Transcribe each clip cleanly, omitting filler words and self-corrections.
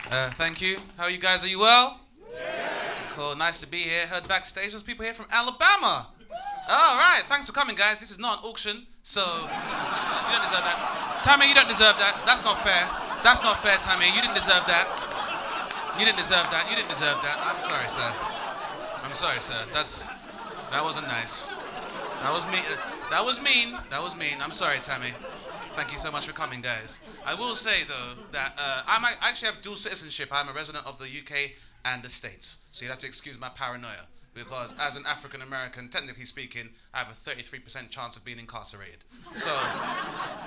Thank you. How are you guys? Are you well? Cool. Nice to be here. Heard backstage. There's people here from Alabama. All right. Thanks for coming, guys. This is not an auction, so you don't deserve that. Tammy, you don't deserve that. That's not fair. That's not fair, Tammy. You didn't deserve that. You didn't deserve that. You didn't deserve that. I'm sorry, sir. I'm sorry, sir. That wasn't nice. That was mean. That was mean. That was mean. I'm sorry, Tammy. Thank you so much for coming, guys. I will say though that I actually have dual citizenship. I'm a resident of the UK and the States, so you'd have to excuse my paranoia because as an African American, technically speaking, I have a 33% chance of being incarcerated. So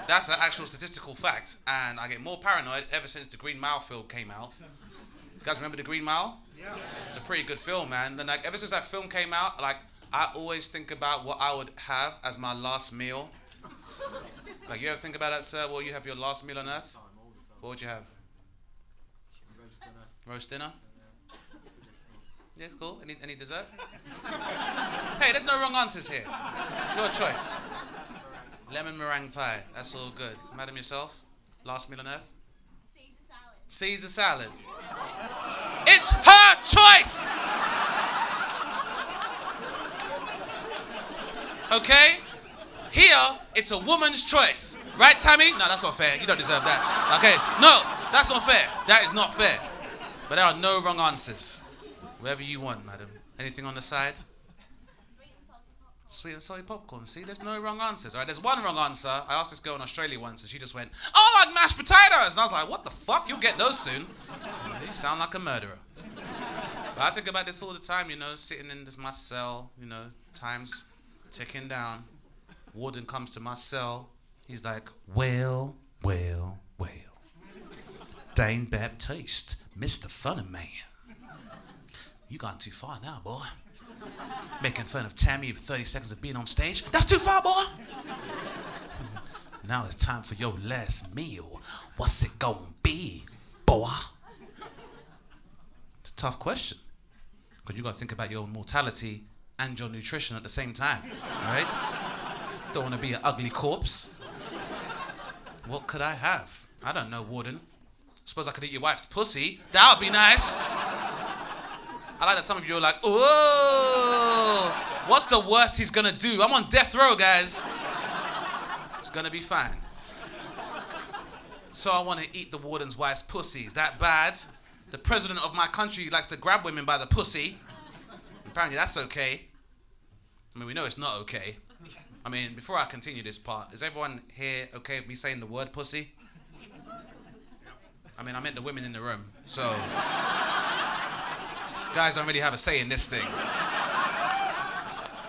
that's an actual statistical fact, and I get more paranoid ever since the Green Mile film came out. You guys remember the Green Mile? Yeah. It's a pretty good film, man. Then like ever since that film came out, like I always think about what I would have as my last meal. Like, you ever think about that, sir? Will you have your last meal on earth? What would you have? Roast dinner? Yeah, cool. Any dessert? Hey, there's no wrong answers here. It's your choice. Lemon meringue pie. That's all good. Madam, yourself? Last meal on earth? Caesar salad. It's her choice! Okay? Here, it's a woman's choice. Right, Tammy? No, that's not fair. You don't deserve that. Okay, no, that's not fair. That is not fair. But there are no wrong answers. Whatever you want, madam. Anything on the side? Sweet and salty popcorn. See, there's no wrong answers. All right, there's one wrong answer. I asked this girl in Australia once, and she just went, "Oh, like mashed potatoes." And I was like, "What the fuck? You'll get those soon." You sound like a murderer. But I think about this all the time, you know, sitting in my cell, you know, time's ticking down. Warden comes to my cell. He's like, well. Dane Baptiste, Mr. Funny Man. You gone too far now, boy. Making fun of Tammy for 30 seconds of being on stage. That's too far, boy. Now it's time for your last meal. What's it gonna be, boy? It's a tough question. Because you gotta think about your mortality and your nutrition at the same time, right? Don't want to be an ugly corpse. What could I have? I don't know, Warden. Suppose I could eat your wife's pussy. That would be nice. I like that some of you are like, oh, what's the worst he's gonna do? I'm on death row, guys. It's gonna be fine. So I want to eat the warden's wife's pussy. Is that bad? The president of my country likes to grab women by the pussy. Apparently that's okay. I mean, we know it's not okay. I mean, before I continue this part, is everyone here okay with me saying the word pussy? I mean, I meant the women in the room, so guys don't really have a say in this thing.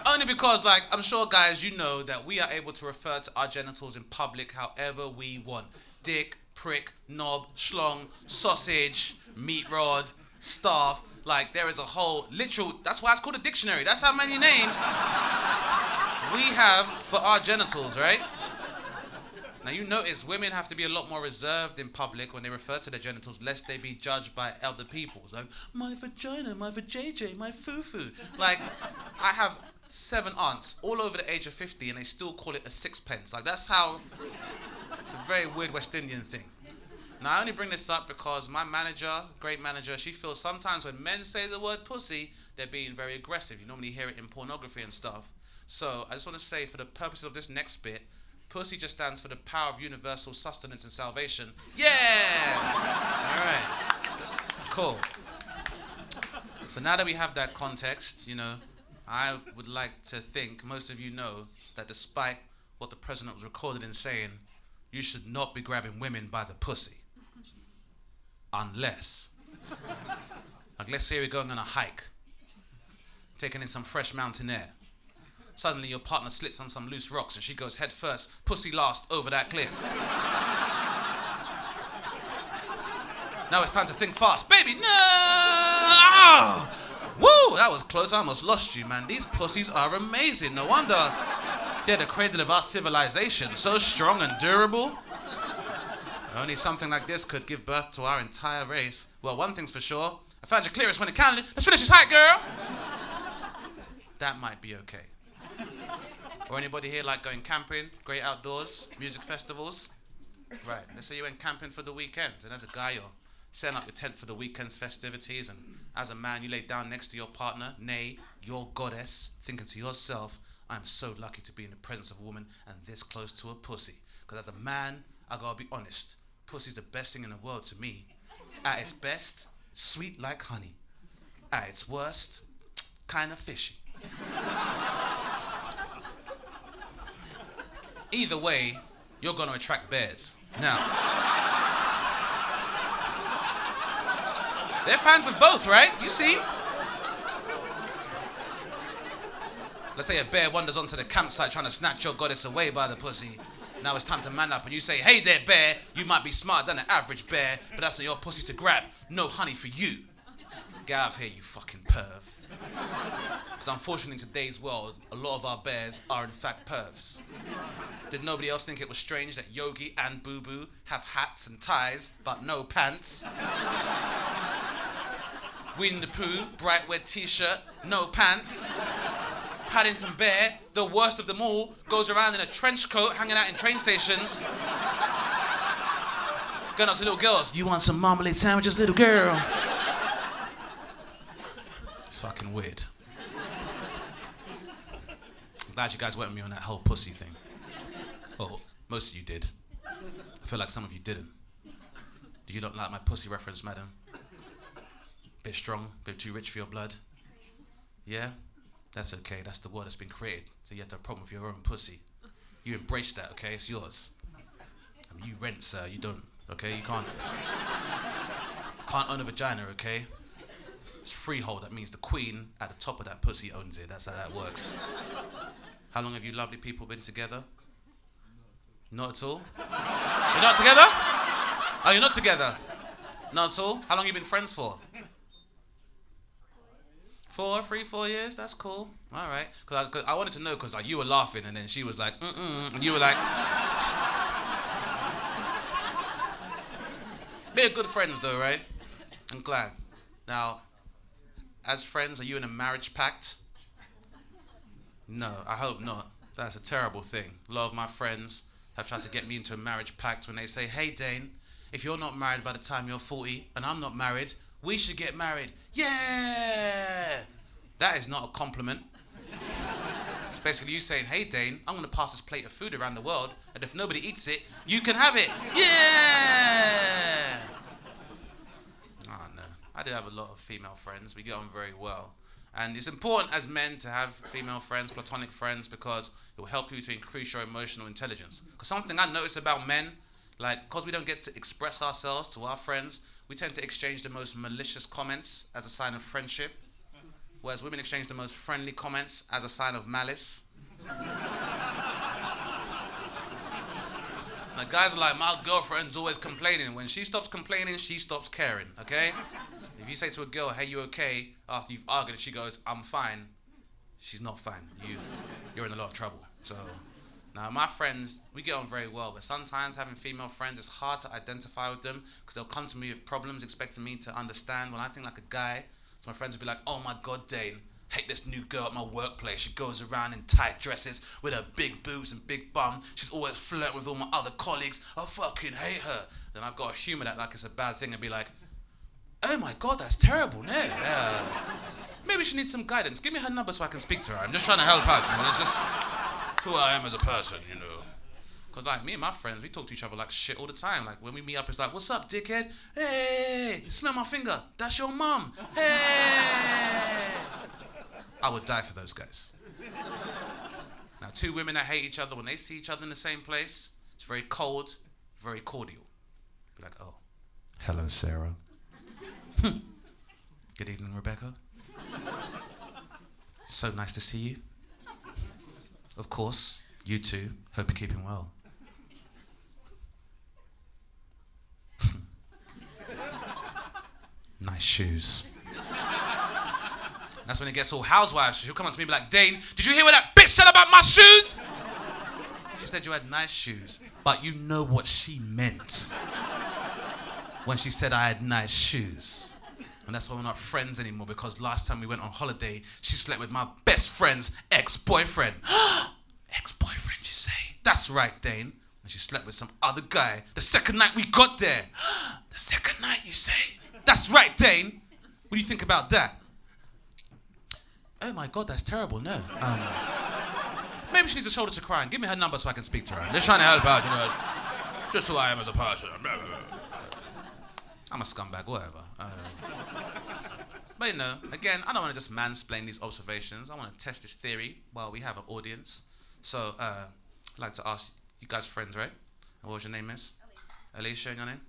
Only because, like, I'm sure, guys, you know that we are able to refer to our genitals in public however we want. Dick, prick, knob, schlong, sausage, meat rod, staff. Like, there is a whole literal, that's why it's called a dictionary. That's how many names we have for our genitals, right? Now you notice women have to be a lot more reserved in public when they refer to their genitals lest they be judged by other people. It's like, my vagina, my vajayjay, my foo-foo. Like, I have 7 aunts all over the age of 50 and they still call it a sixpence. Like, that's how, it's a very weird West Indian thing. Now I only bring this up because my manager, great manager, she feels sometimes when men say the word pussy, they're being very aggressive. You normally hear it in pornography and stuff. So I just want to say, for the purposes of this next bit, pussy just stands for the power of universal sustenance and salvation. Yeah! All right. Cool. So now that we have that context, you know, I would like to think most of you know that despite what the president was recorded in saying, you should not be grabbing women by the pussy. Unless, like, let's say we're going on a hike, taking in some fresh mountain air. Suddenly your partner slits on some loose rocks and she goes head first, pussy last, over that cliff. Now it's time to think fast. Baby, no! Ah! Woo! That was close. I almost lost you, man. These pussies are amazing. No wonder they're the cradle of our civilization. So strong and durable. Only something like this could give birth to our entire race. Well, one thing's for sure. I found your clearest when it counted. Let's finish this hike, girl! That might be okay. Or anybody here like going camping, great outdoors, music festivals? Right, let's say you went camping for the weekend and as a guy you're setting up your tent for the weekend's festivities, and as a man, you lay down next to your partner, nay, your goddess, thinking to yourself, I'm so lucky to be in the presence of a woman and this close to a pussy. Because as a man, I gotta be honest, pussy's the best thing in the world to me. At its best, sweet like honey. At its worst, kind of fishy. Either way, you're gonna attract bears. Now, they're fans of both, right? You see? Let's say a bear wanders onto the campsite trying to snatch your goddess away by the pussy. Now it's time to man up and you say, hey there, bear. You might be smarter than an average bear, but that's not your pussy to grab. No honey for you. Get out of here, you fucking perv. Because unfortunately in today's world, a lot of our bears are in fact pervs. Did nobody else think it was strange that Yogi and Boo Boo have hats and ties, but no pants? Winnie the Pooh, bright red t-shirt, no pants. Paddington Bear, the worst of them all, goes around in a trench coat hanging out in train stations. Going up to little girls, you want some marmalade sandwiches, little girl? It's fucking weird. I'm glad you guys went with me on that whole pussy thing. Well, most of you did. I feel like some of you didn't. Do you not like my pussy reference, madam? Bit strong, bit too rich for your blood? Yeah? That's okay, that's the world that's been created. So you have to have a problem with your own pussy. You embrace that, okay? It's yours. I mean, you rent, sir, you don't, okay? You can't own a vagina, okay? It's freehold, that means the queen at the top of that pussy owns it. That's how that works. How long have you lovely people been together? Not at all? You're not together? Oh, you're not together? Not at all? How long have you been friends for? 4 years? That's cool. All right. Cause I wanted to know because like you were laughing and then she was like, and you were like, they're good friends though, right? I'm glad. Now, as friends, are you in a marriage pact? No, I hope not. That's a terrible thing. A lot of my friends have tried to get me into a marriage pact when they say, hey Dane, if you're not married by the time you're 40 and I'm not married, we should get married. Yeah! That is not a compliment. It's basically you saying, hey Dane, I'm going to pass this plate of food around the world, and if nobody eats it, you can have it. Yeah! Oh no. I do have a lot of female friends. We get on very well. And it's important as men to have female friends, platonic friends, because it will help you to increase your emotional intelligence. Because something I notice about men, like, because we don't get to express ourselves to our friends, we tend to exchange the most malicious comments as a sign of friendship, whereas women exchange the most friendly comments as a sign of malice. Now guys are like, my girlfriend's always complaining. When she stops complaining, she stops caring, okay? If you say to a girl, hey, you okay? After you've argued and she goes, I'm fine, she's not fine. You're in a lot of trouble. So, now my friends, we get on very well, but sometimes having female friends, it's hard to identify with them because they'll come to me with problems expecting me to understand. When I think like a guy, so my friends will be like, oh my God, Dane, hate this new girl at my workplace. She goes around in tight dresses with her big boobs and big bum. She's always flirting with all my other colleagues. I fucking hate her. Then I've got to humour that like it's a bad thing and be like, oh my God, that's terrible, no? Maybe she needs some guidance. Give me her number so I can speak to her. I'm just trying to help out, you know? It's just who I am as a person, you know. Because like me and my friends, we talk to each other like shit all the time. Like when we meet up, it's like, what's up, dickhead? Hey, smell my finger. That's your mum. Hey. I would die for those guys. Now, two women that hate each other, when they see each other in the same place, it's very cold, very cordial. Be like, oh, hello, Sarah. Good evening, Rebecca. So nice to see you. Of course, you too. Hope you're keeping well. Nice shoes. That's when it gets all housewives. She'll come up to me and be like, Dane, did you hear what that bitch said about my shoes? She said you had nice shoes, but you know what she meant when she said I had nice shoes. And that's why we're not friends anymore, because last time we went on holiday, she slept with my best friend's ex-boyfriend. Ex-boyfriend, you say? That's right, Dane. And and she slept with some other guy the second night we got there. The second night, you say? That's right, Dane. What do you think about that? Oh my God, that's terrible. No. Maybe she needs a shoulder to cry on. Give me her number so I can speak to her. I'm just trying to help out, you know. It's just who I am as a person. I'm a scumbag, whatever. But you know, again, I don't want to just mansplain these observations. I want to test this theory while we have an audience. So, I'd like to ask you guys friends, right? And what was your name, miss? Alicia, and your name?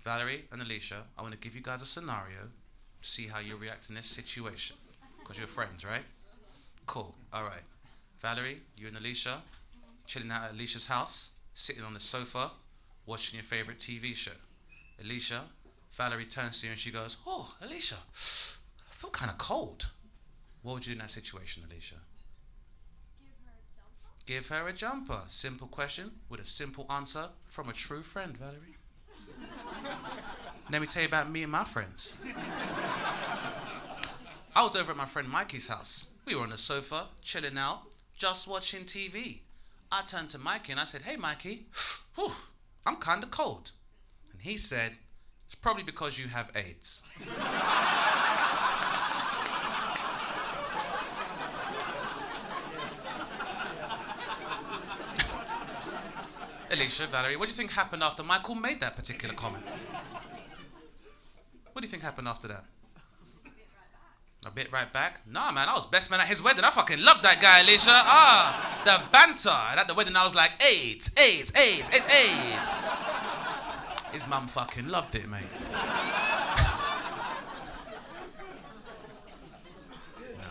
Valerie and Alicia. I want to give you guys a scenario to see how you react in this situation. Because you're friends, right? Cool. All right. Valerie, you and Alicia, chilling out at Alicia's house, sitting on the sofa, watching your favorite TV show. Alicia, Valerie turns to you and she goes, "Oh, Alicia, I feel kind of cold." What would you do in that situation, Alicia? Give her a jumper. Simple question with a simple answer from a true friend, Valerie. Let me tell you about me and my friends. I was over at my friend Mikey's house. We were on the sofa, chilling out, just watching TV. I turned to Mikey and I said, "Hey, Mikey, whew, I'm kind of cold." And he said, "It's probably because you have AIDS." Alicia, Valerie, what do you think happened after Michael made that particular comment? What do you think happened after that? A bit right back? Nah, man, I was best man at his wedding. I fucking loved that guy, Alicia. The banter. And at the wedding, I was like, AIDS, AIDS, AIDS, AIDS, AIDS. His mum fucking loved it, mate. No.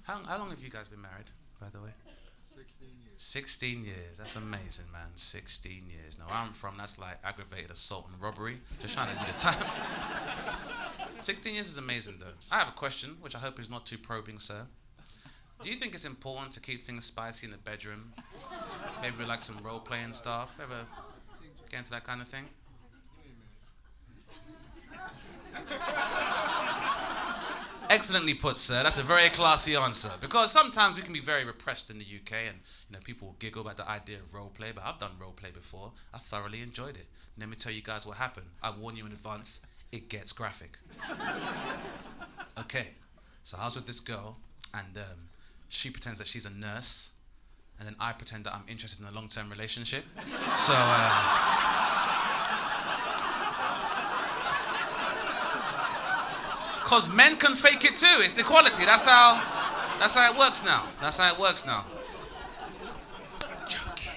How long have you guys been married, by the way? 16 years. That's amazing, man. 16 years. Now, where I'm from, that's like aggravated assault and robbery. Just trying to do the time. 16 years is amazing, though. I have a question, which I hope is not too probing, sir. Do you think it's important to keep things spicy in the bedroom? Maybe with like some role-play and stuff? Ever get into that kind of thing? Excellently put, sir. That's a very classy answer. Because sometimes we can be very repressed in the UK and, you know, people will giggle about the idea of role play, but I've done role play before. I thoroughly enjoyed it. Let me tell you guys what happened. I warn you in advance, it gets graphic. Okay, so I was with this girl and she pretends that she's a nurse and then I pretend that I'm interested in a long-term relationship. So, because men can fake it too. It's equality. That's how it works now. That's how it works now. Joking.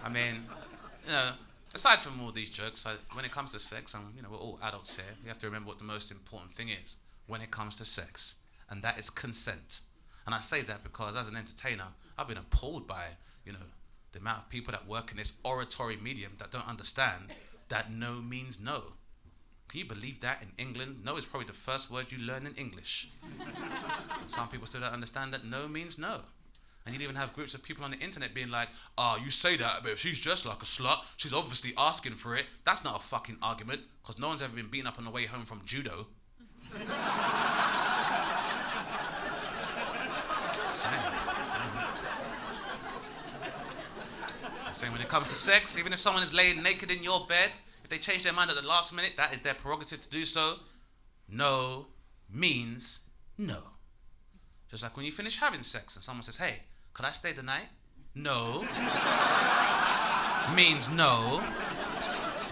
I mean, you know, aside from all these jokes, when it comes to sex, and you know, we're all adults here, we have to remember what the most important thing is when it comes to sex, and that is consent. And I say that because as an entertainer, I've been appalled by, you know, the amount of people that work in this oratory medium that don't understand that no means no. Can you believe that in England? No is probably the first word you learn in English. Some people still don't understand that no means no. And you'd even have groups of people on the internet being like, "Oh, you say that, but if she's just like a slut, she's obviously asking for it." That's not a fucking argument, because no one's ever been beaten up on the way home from judo. Saying when it comes to sex, even if someone is laying naked in your bed, if they change their mind at the last minute, that is their prerogative to do so. No means no. Just like when you finish having sex and someone says, "Hey, could I stay the night?" No means no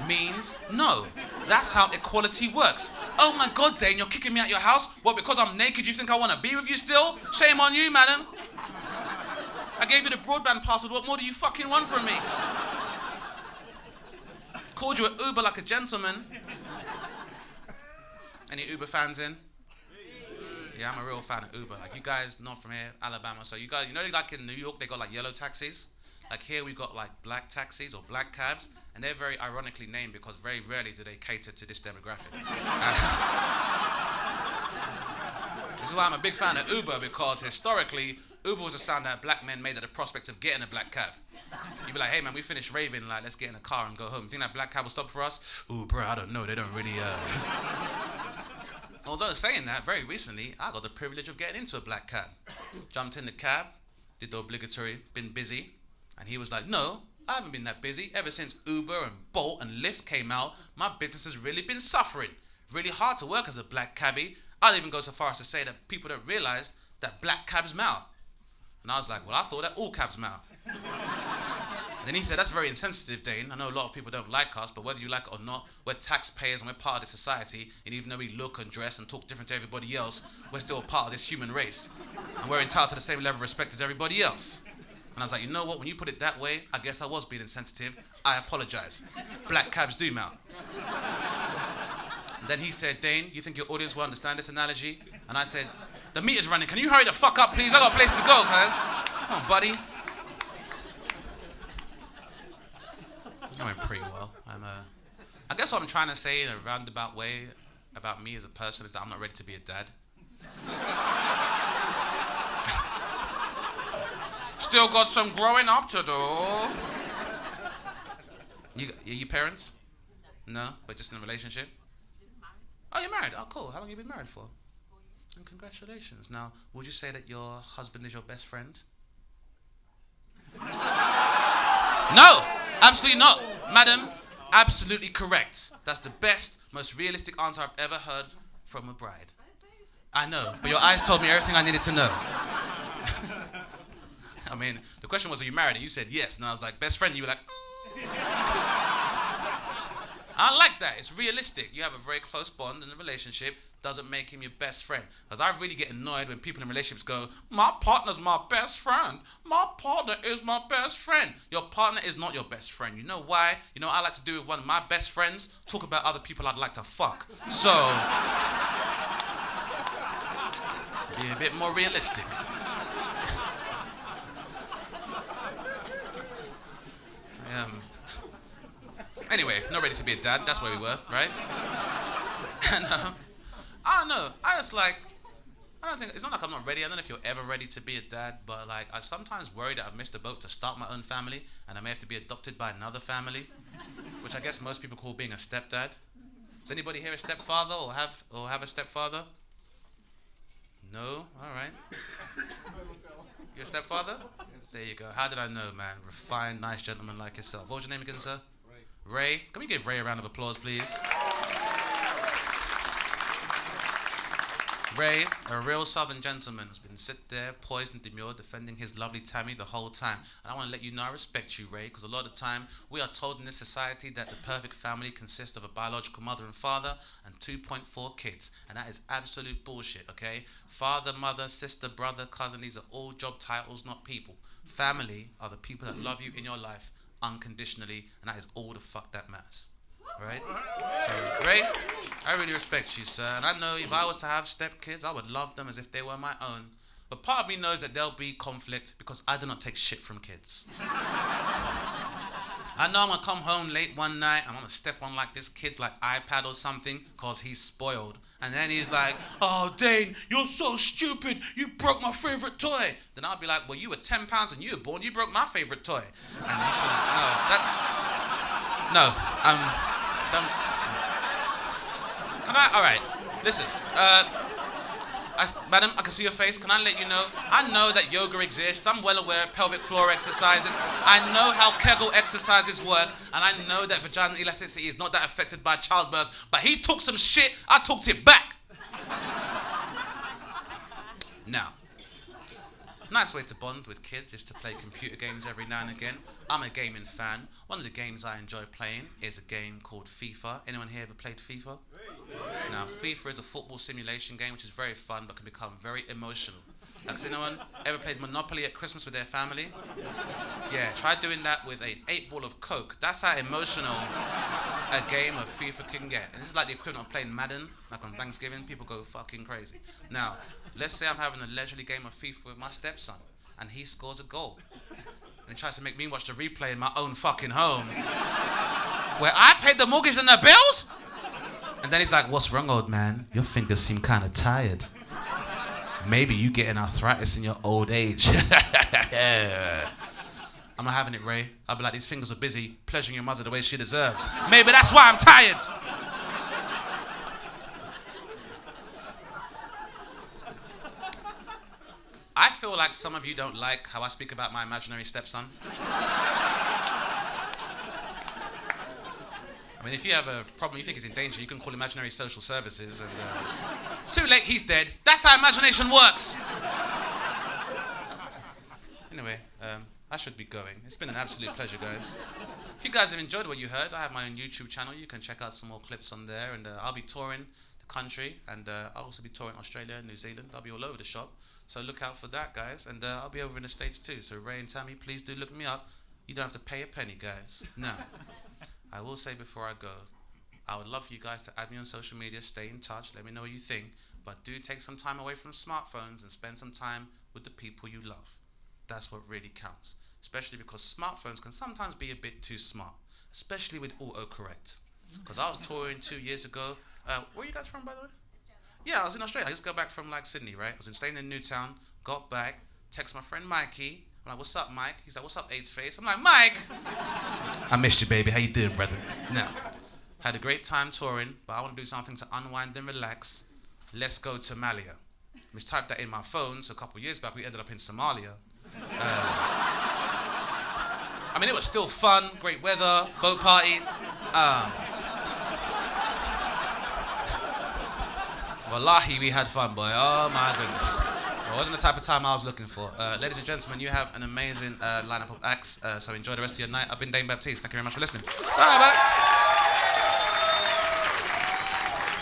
means no. That's how equality works. "Oh my God, Dane, you're kicking me out your house? What, because I'm naked you think I want to be with you still? Shame on you, madam. I gave you the broadband password. What more do you fucking want from me? Called you an Uber like a gentleman." Any Uber fans in? Yeah, I'm a real fan of Uber. Like, you guys not from here, Alabama. So you guys, you know, like in New York, they got like yellow taxis. Like here we got like black taxis or black cabs, and they're very ironically named because very rarely do they cater to this demographic. This is why I'm a big fan of Uber, because historically, Uber was a sound that black men made at the prospect of getting a black cab. You'd be like, "Hey man, we finished raving, like let's get in a car and go home. You think that black cab will stop for us?" "Ooh, bro, I don't know. They don't really Although saying that, very recently, I got the privilege of getting into a black cab. Jumped in the cab, did the obligatory, been busy. And he was like, no, I haven't been that busy. Ever since Uber and Bolt and Lyft came out, my business has really been suffering. Really hard to work as a black cabbie. I'll even go so far as to say that people don't realise that black cabs matter. And I was like, well, I thought that all cabs matter. And then he said, that's very insensitive, Dane. I know a lot of people don't like us, but whether you like it or not, we're taxpayers and we're part of this society. And even though we look and dress and talk different to everybody else, we're still a part of this human race. And we're entitled to the same level of respect as everybody else. And I was like, you know what? When you put it that way, I guess I was being insensitive. I apologize. Black cabs do matter. And then he said, Dane, you think your audience will understand this analogy? And I said, the meter's running. Can you hurry the fuck up, please? I got a place to go, man. Come on, buddy. I went pretty well. I guess what I'm trying to say in a roundabout way about me as a person is that I'm not ready to be a dad. Still got some growing up to do. You parents? No, but just in a relationship? Oh, you're married? Oh, cool. How long have you been married for? And congratulations. Now, would you say that your husband is your best friend? No, absolutely not. Madam, absolutely correct. That's the best, most realistic answer I've ever heard from a bride. I know, but your eyes told me everything I needed to know. I mean, the question was, are you married? And you said yes. And I was like, best friend? And you were like, I like that. It's realistic. You have a very close bond in a relationship. Doesn't make him your best friend. Because I really get annoyed when people in relationships go, my partner's my best friend. My partner is my best friend. Your partner is not your best friend. You know why? You know what I like to do with one of my best friends? Talk about other people I'd like to fuck. So, be a bit more realistic. Anyway, not ready to be a dad. That's where we were, right? And I don't know. I don't think, it's not like I'm not ready. I don't know if you're ever ready to be a dad, but like, I sometimes worry that I've missed a boat to start my own family, and I may have to be adopted by another family, which I guess most people call being a stepdad. Is anybody here a stepfather or have a stepfather? No? All right. You're a stepfather? There you go. How did I know, man? Refined, nice gentleman like yourself. What was your name again, sir? Ray. Can we give Ray a round of applause, please? Ray, a real southern gentleman, has been sit there, poised and demure, defending his lovely Tammy the whole time. And I want to let you know I respect you, Ray, because a lot of the time we are told in this society that the perfect family consists of a biological mother and father and 2.4 kids. And that is absolute bullshit, okay? Father, mother, sister, brother, cousin, these are all job titles, not people. Family are the people that love you in your life unconditionally, and that is all the fuck that matters. Right? So, Ray, I really respect you, sir. And I know if I was to have stepkids, I would love them as if they were my own. But part of me knows that there'll be conflict because I do not take shit from kids. I know I'm going to come home late one night and I'm going to step on like this kid's like iPad or something because he's spoiled. And then he's like, oh, Dane, you're so stupid. You broke my favorite toy. Then I'll be like, well, you were 10 pounds when you were born. You broke my favorite toy. And he should, no, that's, no, can I, all right, listen, madam, I can see your face. Can I let you know? I know that yoga exists. I'm well aware of pelvic floor exercises. I know how Kegel exercises work. And I know that vaginal elasticity is not that affected by childbirth. But he took some shit. I took it back. Now, nice way to bond with kids is to play computer games every now and again. I'm a gaming fan. One of the games I enjoy playing is a game called FIFA. Anyone here ever played FIFA? Now, FIFA is a football simulation game which is very fun but can become very emotional. Has anyone ever played Monopoly at Christmas with their family? Yeah, try doing that with an 8-ball of Coke. That's how emotional a game of FIFA can get. And this is like the equivalent of playing Madden, like on Thanksgiving. People go fucking crazy. Now, let's say I'm having a leisurely game of FIFA with my stepson, and he scores a goal. And he tries to make me watch the replay in my own fucking home, where I paid the mortgage and the bills? And then he's like, what's wrong, old man? Your fingers seem kind of tired. Maybe you getting arthritis in your old age. Yeah. I'm not having it, Ray. I'll be like, these fingers are busy pleasuring your mother the way she deserves. Maybe that's why I'm tired. I feel like some of you don't like how I speak about my imaginary stepson. I mean, if you have a problem, you think he's in danger, you can call imaginary social services and... Too late, he's dead. That's how imagination works! Anyway, I should be going. It's been an absolute pleasure, guys. If you guys have enjoyed what you heard, I have my own YouTube channel. You can check out some more clips on there. And I'll be touring the country. And I'll also be touring Australia and New Zealand. I'll be all over the shop. So look out for that, guys. And I'll be over in the States too. So Ray and Tammy, please do look me up. You don't have to pay a penny, guys. No. I will say before I go, I would love for you guys to add me on social media, stay in touch, let me know what you think, but do take some time away from smartphones and spend some time with the people you love. That's what really counts, especially because smartphones can sometimes be a bit too smart, especially with autocorrect. Because I was touring 2 years ago. Where are you guys from, by the way? Australia. Yeah, I was in Australia. I just got back from Sydney, right? I was staying in Newtown, got back, text my friend Mikey. I'm like, what's up, Mike? He's like, what's up, AIDS face? I'm like, Mike! I missed you, baby. How you doing, brother? Now, had a great time touring, but I want to do something to unwind and relax. Let's go to Malia. I just typed that in my phone, so a couple of years back, we ended up in Somalia. I mean, it was still fun, great weather, boat parties. Wallahi, we had fun, boy. Oh, my goodness. It wasn't the type of time I was looking for. Ladies and gentlemen, you have an amazing lineup of acts, so enjoy the rest of your night. I've been Dane Baptiste. Thank you very much for listening. Bye, bye.